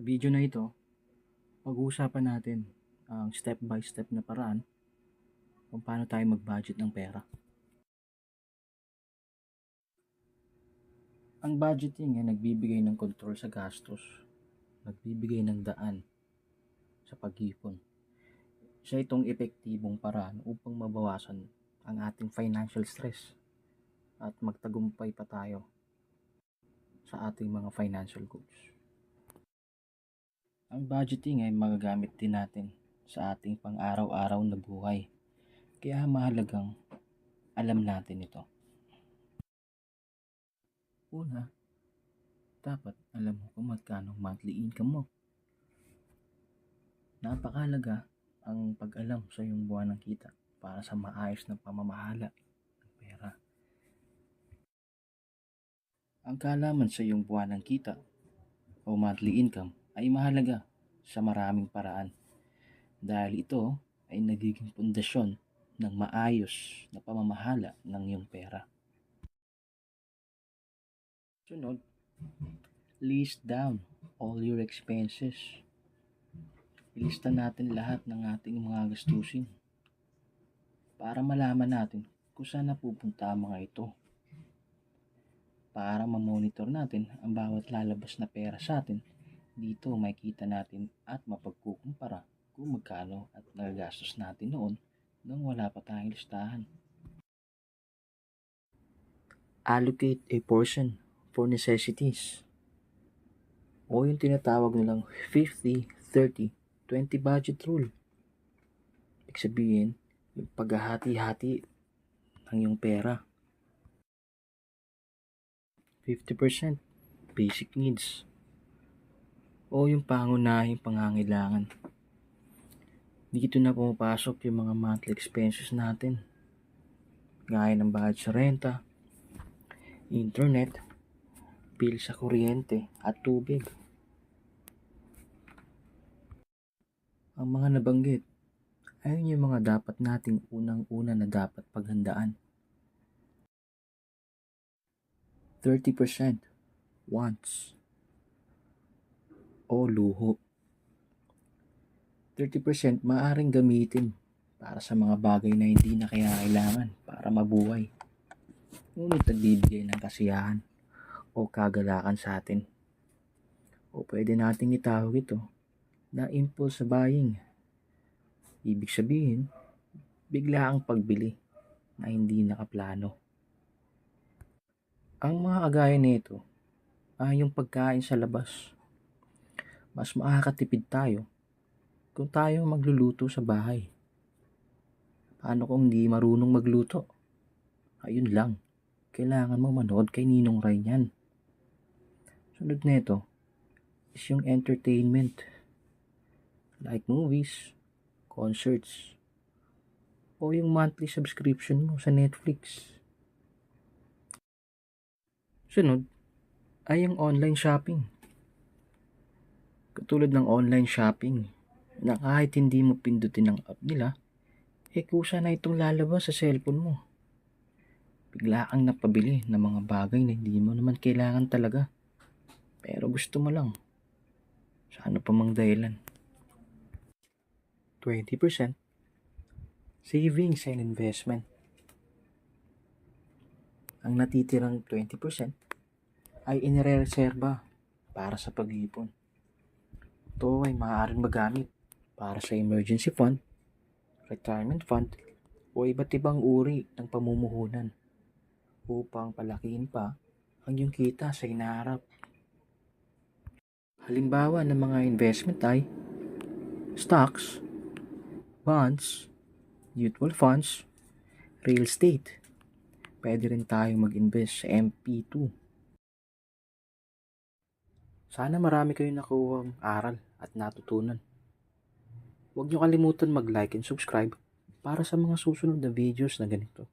Sa video na ito, pag-uusapan natin ang step by step na paraan kung paano tayo mag-budget ng pera. Ang budgeting ay nagbibigay ng control sa gastos, nagbibigay ng daan sa pag-ipon. Isa itong epektibong paraan upang mabawasan ang ating financial stress at magtagumpay pa tayo sa ating mga financial goals. Ang budgeting ay magagamit din natin sa ating pang-araw-araw na buhay. Kaya mahalagang alam natin ito. Una, dapat alam mo kung magkano monthly income mo. Napakahalaga ang pag-alam sa iyong buwanang kita para sa maayos na pamamahala ng pera. Ang kaalaman sa iyong buwanang kita o monthly income ay mahalaga sa maraming paraan dahil ito ay nagiging pundasyon ng maayos na pamamahala ng iyong pera. Sunod, list down all your expenses. Ilista natin lahat ng ating mga gastusin para malaman natin kung saan napupunta ang mga ito. Para ma-monitor natin ang bawat lalabas na pera sa atin, dito makikita natin at mapagkukumpara kung magkano at nagagastos natin noon nang wala pa tayong listahan. Allocate a portion for necessities o yung tinatawag nilang 50-30-20 budget rule. Ibig sabihin, yung paghahati-hati ng iyong pera. 50% basic needs o yung pangunahing pangangailangan. Dito na pumapasok yung mga monthly expenses natin gaya ng bayad sa renta, internet, bill sa kuryente at tubig. Ang mga nabanggit ay yung mga dapat nating unang-una na dapat paghandaan. 30% wants o luho. 30% maaaring gamitin para sa mga bagay na hindi na kailangan para mabuhay. Ngunit nagbibigay ng kasiyahan o kagalakan sa atin. O pwede nating itawag ito na impulse buying. Ibig sabihin, bigla ang pagbili na hindi nakaplano. Ang mga kagaya nito ay yung pagkain sa labas. Mas makakatipid tayo kung tayo magluluto sa bahay. Paano kung hindi marunong magluto? Ayun lang, kailangan mo manood kay Ninong Ray niyan. Sunod nito is yung entertainment like movies, concerts, o yung monthly subscription mo sa Netflix. Sunod ay yung online shopping. Katulad ng online shopping na kahit hindi mo pindutin ang app nila, kusa na itong lalabas sa cellphone mo. Bigla kang napabili ng mga bagay na hindi mo naman kailangan talaga. Pero gusto mo lang. Sa ano pa mang dahilan. 20% savings and investment. Ang natitirang 20% ay inirereserba para sa pag-ipon. Ito ay maaaring magamit para sa emergency fund, retirement fund, o iba't ibang uri ng pamumuhunan upang palakihin pa ang iyong kita sa hinaharap. Halimbawa ng mga investment ay stocks, bonds, mutual funds, real estate. Pwede rin tayong mag-invest sa MP2. Sana marami kayong nakuhang aral at natutunan. Huwag niyo kalimutan mag-like and subscribe para sa mga susunod na videos na ganito.